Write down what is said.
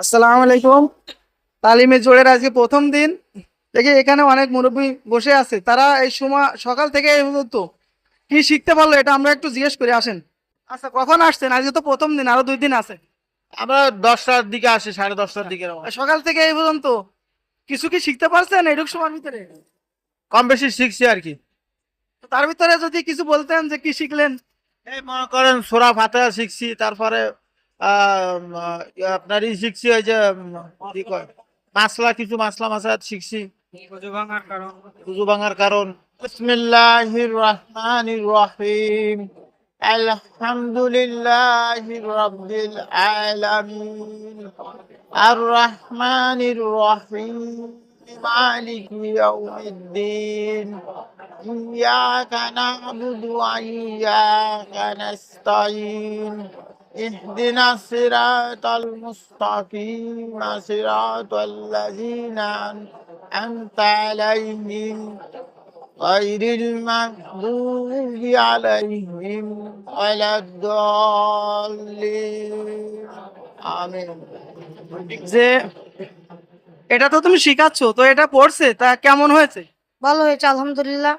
আসসালামু আলাইকুম। তালিমে জোরের আজকে প্রথম দিন। দেখি এখানে অনেক মুরব্বী বসে আছে, তারা এই সময় সকাল থেকে এই পর্যন্ত কি শিখতে পারলো এটা আমরা একটু জিজ্ঞেস করে আসেন। আচ্ছা, কখন আসছেন? আজকে তো প্রথম দিন, আরো 2 দিন আছে। আমরা 10টার দিকে আসি, 10:30টার দিকে সকাল থেকে এই পর্যন্ত কিছু কি শিখতে পারছেন এইটুক সময়ের ভিতরে? কম বেশি শিখছি আর কি। তো তার ভিতরে যদি কিছু বলতেন যে কি শিখলেন। এই মনে করেন সূরা ফাতিহা শিখছি, তারপরে আপনার শিখছি ওই যে কি কয় কিছু মাসলাত শিখছি। ওযু ভাঙার কারণ। বিসমিল্লাহির রহমানির রহিম। আলহামদুলিল্লাহি রাব্বিল আলামিন। আর রহমানির রহিম। মালিকি ইয়াউমিদ্দিন। إياك نعبد وإياك نستعين. اهدنا الصراط المستقيم صراط الذين أنعمت عليهم غير المغضوب عليهم ولا الضالين آمين. যে এটা তো তুমি শিখাচ্ছ, তো এটা পড়ছে তা কেমন হয়েছে? ভালো হয়েছে আলহামদুলিল্লাহ।